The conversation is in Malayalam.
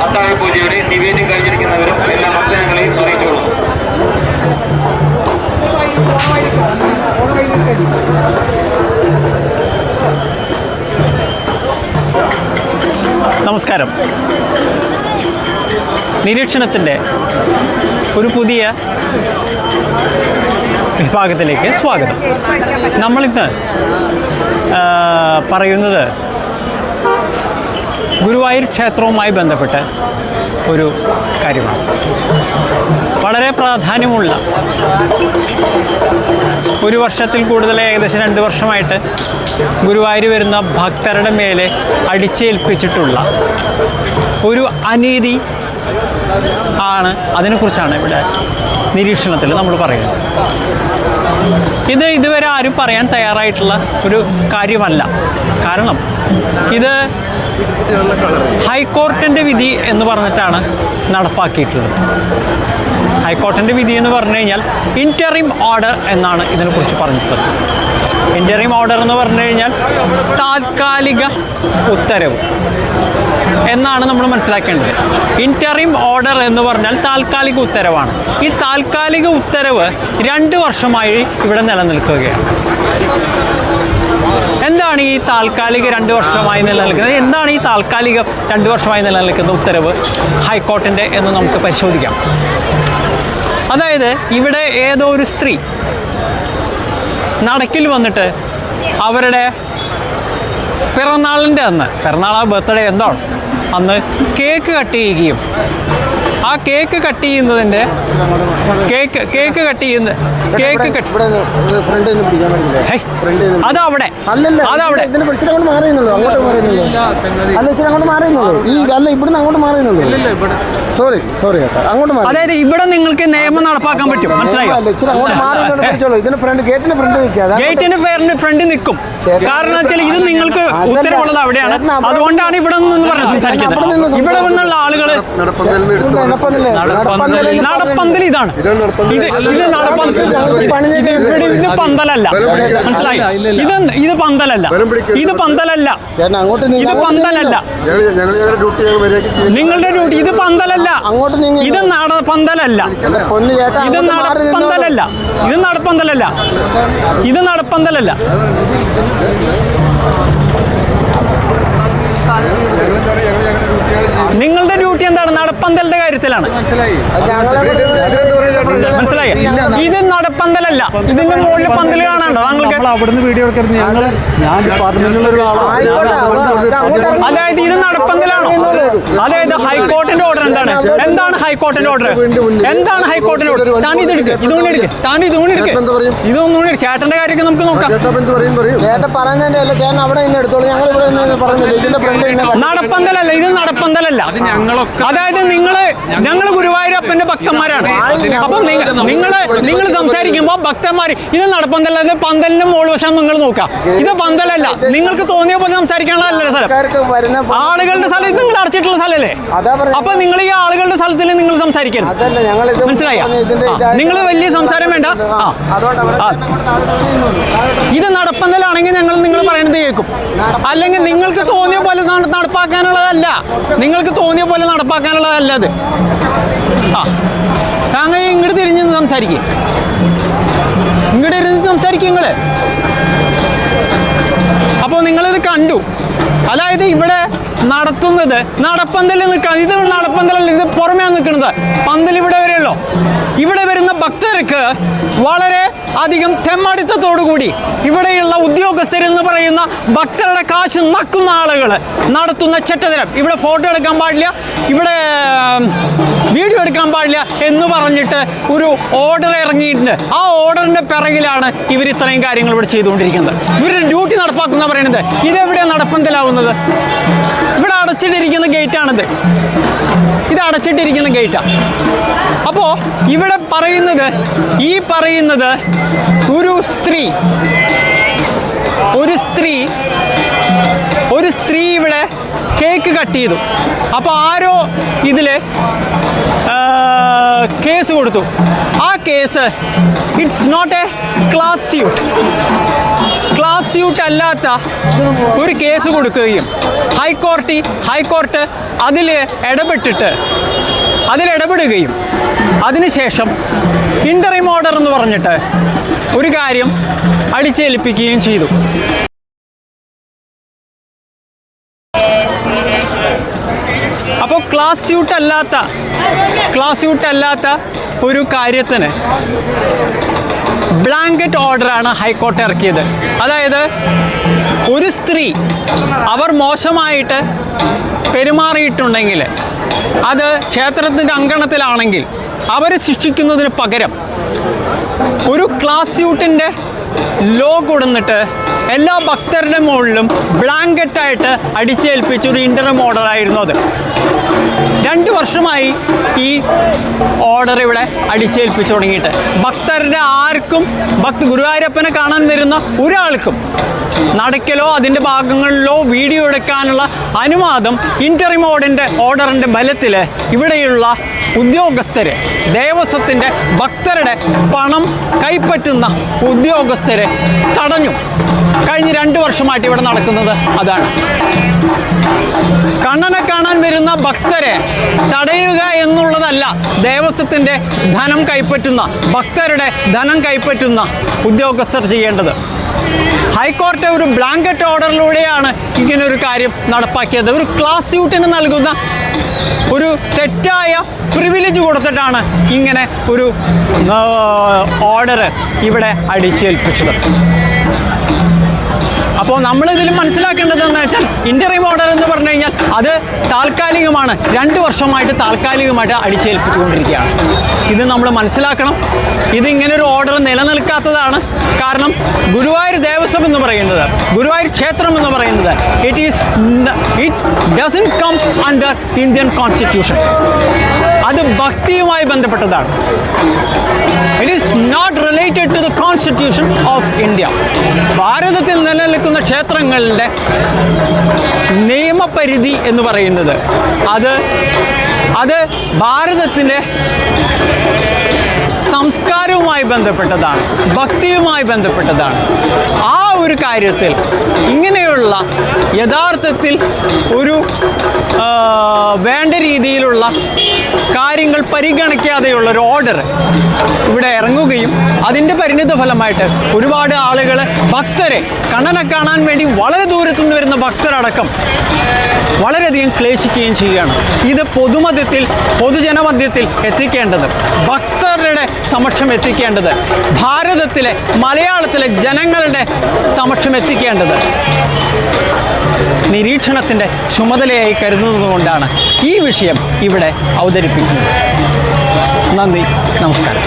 അത്താഴ പൂജയുടെ നിവേദ്യം കഴിഞ്ഞിരിക്കുന്നവരും എല്ലാ ഭക്തജനങ്ങളെയും അറിയിച്ചോളൂ. നമസ്കാരം. നിരീക്ഷണത്തിൻ്റെ ഒരു പുതിയ വിഭാഗത്തിലേക്ക് സ്വാഗതം. നമ്മളിന്ന് പറയുന്നത് ഗുരുവായൂർ ക്ഷേത്രവുമായി ബന്ധപ്പെട്ട ഒരു കാര്യമാണ്. വളരെ പ്രാധാന്യമുള്ള, ഒരു വർഷത്തിൽ കൂടുതൽ, ഏകദേശം 2 വർഷമായിട്ട് ഗുരുവായൂർ വരുന്ന ഭക്തരുടെ മേലെ അടിച്ചേൽപ്പിച്ചിട്ടുള്ള ഒരു അനീതി ആണ്. അതിനെക്കുറിച്ചാണ് ഇവിടെ നിരീക്ഷണത്തിൽ നമ്മൾ പറയുന്നത്. ഇത് ഇതുവരെ ആരും പറയാൻ തയ്യാറായിട്ടുള്ള ഒരു കാര്യമല്ല. കാരണം ഇത് ഹൈക്കോർട്ടിൻ്റെ വിധി എന്ന് പറഞ്ഞിട്ടാണ് നടപ്പാക്കിയിട്ടുള്ളത്. ഹൈക്കോർട്ടിൻ്റെ വിധി എന്ന് പറഞ്ഞു കഴിഞ്ഞാൽ ഇൻറ്ററിം ഓർഡർ എന്നാണ് ഇതിനെക്കുറിച്ച് പറഞ്ഞിട്ടുള്ളത്. ഇൻറ്ററിം ഓർഡർ എന്ന് പറഞ്ഞു കഴിഞ്ഞാൽ താൽക്കാലിക ഉത്തരവ് എന്നാണ് നമ്മൾ മനസ്സിലാക്കേണ്ടത്. ഇൻറ്ററിം ഓർഡർ എന്ന് പറഞ്ഞാൽ താൽക്കാലിക ഉത്തരവാണ്. ഈ താൽക്കാലിക ഉത്തരവ് 2 വർഷമായി ഇവിടെ നിലനിൽക്കുകയാണ്. എന്താണ് ഈ താൽക്കാലിക 2 വർഷമായി നിലനിൽക്കുന്നത്? എന്താണ് ഈ താൽക്കാലിക 2 വർഷമായി നിലനിൽക്കുന്ന ഉത്തരവ് ഹൈക്കോർട്ടിൻ്റെ എന്ന് നമുക്ക് പരിശോധിക്കാം. അതായത് ഇവിടെ ഏതോ ഒരു സ്ത്രീ നടക്കിൽ വന്നിട്ട് അവരുടെ പിറന്നാളിൻ്റെ അന്ന്, പിറന്നാളാ ബർത്ത്ഡേ എന്താണ്, അന്ന് കേക്ക് കട്ട് ചെയ്യുകയും ആ കേക്ക് കട്ട് ചെയ്യുന്നതിൻ്റെ അതവിടെ അതായത് ഇവിടെ നിങ്ങൾക്ക് നിയമം നടപ്പാക്കാൻ പറ്റും. മനസ്സിലായോ? ഗേറ്റിന് ഫ്രണ്ട് നിൽക്കും. കാരണം വെച്ചാൽ ഇത് നിങ്ങൾക്ക് ഉത്തരവുള്ളത് അവിടെയാണ്. അതുകൊണ്ടാണ് ഇവിടെ നിന്ന് പറഞ്ഞത് സംസാരിക്കുന്നത്. ഇവിടെ നിന്നുള്ള ആളുകൾ നടപ്പന്തൽ ഇതാണ്. ഇത് പന്തലല്ല. മനസ്സിലായി? ഇത് പന്തലല്ല. ഇത് പന്തലല്ല. ഇത് പന്തലല്ല. നിങ്ങളുടെ ഡ്യൂട്ടി. ഇത് പന്തലല്ല. ഇത് നടപ്പന്തലല്ല. ഇത് നടപ്പന്തലല്ല. ഇത് നടപ്പന്തലല്ല. ഇത് നടപ്പന്തലല്ല. നിങ്ങളുടെ ഡ്യൂട്ടി എന്താണ്? നടപ്പന്തലിന്റെ കാര്യത്തിലാണ്. മനസ്സിലായി? ഇത് നടപ്പന്തലല്ല. ഇതിന്റെ മുകളിൽ പന്തൽ കാണാണ്ടോ താങ്കൾക്ക്? അവിടുന്ന് വീഡിയോ എടുക്കരുത്. അതായത് ഇത് നടപ്പന്തലാണോ? അതായത് ഹൈക്കോർട്ടിന്റെ ഓർഡർ എന്താണ്? എന്താണ് ഹൈക്കോർട്ടിന്റെ ഓർഡർ? എന്താണ് ഹൈക്കോർട്ടിന്റെ ഓർഡർ? താൻ ഇത് എടുക്ക്. ഇതുകൊണ്ട് എടുക്ക്. താൻ ഇതുകൊണ്ട് എടുക്ക്. ഇതൊന്നും എടുക്ക്. ചേട്ടന്റെ കാര്യമൊക്കെ നമുക്ക് നോക്കാം. നടപ്പന്തലല്ല. ഇത് നടപ്പന്തലല്ല. അതായത് ഞങ്ങൾ ഗുരുവായൂരപ്പന്റെ ഭക്തന്മാരാണ്. അപ്പം നിങ്ങൾ സംസാരിക്കുമ്പോൾ ഭക്തന്മാർ ഇത് നടപ്പന്തലല്ല. പന്തലിന്റെ മുകൾ വശം നിങ്ങൾ നോക്കാം. ഇത് പന്തലല്ല. നിങ്ങൾക്ക് തോന്നിയ പോലെ സംസാരിക്കാനുള്ള സ്ഥലം. ആളുകളുടെ സ്ഥലം. ഇത് നിങ്ങൾ അടച്ചിട്ടുള്ള സ്ഥലമല്ലേ? അപ്പൊ നിങ്ങൾ ഈ ആളുകളുടെ സ്ഥലത്തിൽ നിങ്ങൾ സംസാരിക്കരുത്. മനസ്സിലായ? നിങ്ങൾ വലിയ സംസാരം വേണ്ട. ഇത് നടപ്പന്തലാണെങ്കിൽ നിങ്ങൾ പറയുന്നത് കേൾക്കും. അല്ലെങ്കിൽ നിങ്ങൾക്ക് തോന്നിയ പോലെ നടപ്പാക്കാനുള്ളതല്ല. നിങ്ങൾക്ക് തോന്നിയ പോലെ നടപ്പാക്കാനുള്ളതല്ല അത്. താങ്കൾ ഇങ്ങോട്ട് തിരിഞ്ഞ് സംസാരിക്കും. ഇങ്ങോട്ട് ഇരുന്ന് സംസാരിക്കും നിങ്ങൾ. അപ്പോൾ നിങ്ങളിത് കണ്ടു. അതായത് ഇവിടെ നടത്തുന്നത് നടപ്പന്തലിൽ നിൽക്കാൻ. ഇത് നടപ്പന്തലല്ല. ഇത് പുറമേ നിൽക്കുന്നത്. പന്തൽ ഇവിടെ വരെയുള്ളൂ. ഇവിടെ വരുന്ന ഭക്തർക്ക് വളരെ അധികം തെമ്മടിത്തത്തോടുകൂടി ഇവിടെയുള്ള ഉദ്യോഗസ്ഥരെന്ന് പറയുന്ന ഭക്തരുടെ കാശ് നക്കുന്ന ആളുകൾ നടത്തുന്ന ചെറ്റതരം. ഇവിടെ ഫോട്ടോ എടുക്കാൻ പാടില്ല, ഇവിടെ വീഡിയോ എടുക്കാൻ പാടില്ല എന്ന് പറഞ്ഞിട്ട് ഒരു ഓർഡർ ഇറങ്ങിയിട്ടുണ്ട്. ആ ഓർഡറിൻ്റെ പിറകിലാണ് ഇവർ ഇത്രയും കാര്യങ്ങൾ ഇവിടെ ചെയ്തുകൊണ്ടിരിക്കുന്നത്. ഇവരുടെ ഡ്യൂട്ടി നടപ്പാക്കുന്ന പറയുന്നത്. ഇതെവിടെയാണ് നടപ്പന്തലാവുന്നത്? ഇവിടെ അടച്ചിട്ടിരിക്കുന്ന ഗേറ്റാണിത്. ഇത് അടച്ചിട്ടിരിക്കുന്ന ഗേറ്റാണ്. അപ്പോൾ ഇവിടെ പറയുന്നത്, ഈ പറയുന്നത് ഒരു സ്ത്രീ ഇവിടെ കേക്ക് കട്ട് ചെയ്തു. അപ്പോൾ ആരോ ഇതിൽ കേസ് കൊടുത്തു. ആ case it's not a class suit. Class suit അല്ലാത്ത ഒരു കേസ് കൊടുക്കുകയും ഹൈക്കോർട്ട് അതിലിടപെടുകയും അതിനുശേഷം ഇൻ്ററിം ഓർഡർ എന്ന് പറഞ്ഞിട്ട് ഒരു കാര്യം അടിച്ചേൽപ്പിക്കുകയും ചെയ്തു. അപ്പോൾ ക്ലാസ് സ്യൂട്ട് അല്ലാത്ത ഒരു കാര്യത്തിന് ബ്ലാങ്കറ്റ് ഓർഡറാണ് ഹൈക്കോർട്ട് ഇറക്കിയത്. അതായത് ഒരു സ്ത്രീ അവർ മോശമായിട്ട് പെരുമാറിയിട്ടുണ്ടെങ്കിൽ, അത് ക്ഷേത്രത്തിൻ്റെ അങ്കണത്തിലാണെങ്കിൽ അവരെ ശിക്ഷിക്കുന്നതിന് പകരം ഒരു ക്ലാസ് സ്യൂട്ടിൻ്റെ ലോ കൊടുന്നിട്ട് എല്ലാ ഭക്തരുടെ മുകളിലും ബ്ലാങ്കറ്റായിട്ട് അടിച്ചേൽപ്പിച്ചൊരു ഇൻ്ററിം ഓർഡറായിരുന്നു അത്. 2 വർഷമായി ഈ ഓർഡർ ഇവിടെ അടിച്ചേൽപ്പിച്ചു തുടങ്ങിയിട്ട്. ഭക്തരുടെ ആർക്കും ഗുരുവായൂരപ്പനെ കാണാൻ വരുന്ന ഒരാൾക്കും നടക്കലോ അതിൻ്റെ ഭാഗങ്ങളിലോ വീഡിയോ എടുക്കാനുള്ള അനുവാദം ഇൻ്ററിം ഓർഡറിൻ്റെ ബലത്തിൽ ഇവിടെയുള്ള ഉദ്യോഗസ്ഥരെ, ദേവസ്വത്തിൻ്റെ ഭക്തരുടെ പണം കൈപ്പറ്റുന്ന ഉദ്യോഗസ്ഥരെ തടഞ്ഞു. കഴിഞ്ഞ 2 വർഷമായിട്ട് ഇവിടെ നടക്കുന്നത് അതാണ്. കണ്ണനെ കാണാൻ വരുന്ന ഭക്തരെ തടയുക എന്നുള്ളതല്ല ദേവസ്വത്തിൻ്റെ ധനം കൈപ്പറ്റുന്ന, ഭക്തരുടെ ധനം കൈപ്പറ്റുന്ന ഉദ്യോഗസ്ഥർ ചെയ്യേണ്ടത്. ഹൈക്കോർട്ട് ഒരു ബ്ലാങ്കറ്റ് ഓർഡറിലൂടെയാണ് ഇങ്ങനൊരു കാര്യം നടപ്പാക്കിയത്. ഒരു ക്ലാസ് സ്യൂട്ടിന് നൽകുന്ന ഒരു തെറ്റായ പ്രിവിലേജ് കൊടുത്തിട്ടാണ് ഇങ്ങനെ ഒരു ഓർഡർ ഇവിടെ അടിച്ചേൽപ്പിച്ചത്. അപ്പോൾ നമ്മളിതിൽ മനസ്സിലാക്കേണ്ടത് എന്താ വെച്ചാൽ ഇൻ്ററിം ഓർഡർ എന്ന് പറഞ്ഞു കഴിഞ്ഞാൽ അത് താൽക്കാലികമാണ്. 2 വർഷമായിട്ട് താൽക്കാലികമായിട്ട് അടിച്ചേൽപ്പിച്ചുകൊണ്ടിരിക്കുകയാണ്. ഇത് നമ്മൾ മനസ്സിലാക്കണം. ഇതിങ്ങനൊരു ഓർഡർ നിലനിൽക്കാത്തതാണ്. കാരണം ഗുരുവായൂർ ദേവസ്വം എന്ന് പറയുന്നത്, ഗുരുവായൂർ ക്ഷേത്രം എന്ന് പറയുന്നത്, it doesn't come under Indian constitution. അത് ഭക്തിയുമായി ബന്ധപ്പെട്ടതാണ്. It is not related to the constitution of India. ഭാരതത്തിൽ നിലനിൽക്കുന്ന ക്ഷേത്രങ്ങളുടെ നിയമപരിധി എന്ന് പറയുന്നത് അത് ഭാരതത്തിൻ്റെ സംസ്കാരവുമായി ബന്ധപ്പെട്ടതാണ്, ഭക്തിയുമായി ബന്ധപ്പെട്ടതാണ്. ആ ഒരു കാര്യത്തിൽ ഇങ്ങനെയുള്ള യഥാർത്ഥത്തിൽ ഒരു വേണ്ട രീതിയിലുള്ള കാര്യങ്ങൾ പരിഗണിക്കാതെയുള്ള ഒരു ഓർഡർ ഇവിടെ ഇറങ്ങുകയും അതിൻ്റെ പരിണിത ഫലമായിട്ട് ഒരുപാട് ആളുകൾ, ഭക്തരെ കണ്ണനെ കാണാൻ വേണ്ടി വളരെ ദൂരത്തു നിന്ന് വരുന്ന ഭക്തരടക്കം വളരെയധികം ക്ലേശിക്കുകയും ചെയ്യുകയാണ്. ഇത് പൊതുജനമധ്യത്തിൽ എത്തിക്കേണ്ടത്, ഭക്തരുടെ സമക്ഷം എത്തിക്കേണ്ടത്, ഭാരതത്തിലെ മലയാളത്തിലെ ജനങ്ങളുടെ സമക്ഷം എത്തിക്കേണ്ടത് നിരീക്ഷണത്തിൻ്റെ ചുമതലയായി കരുതുന്നതുകൊണ്ടാണ് ഈ വിഷയം ഇവിടെ അവതരിപ്പിക്കുന്നത്. നന്ദി, നമസ്കാരം.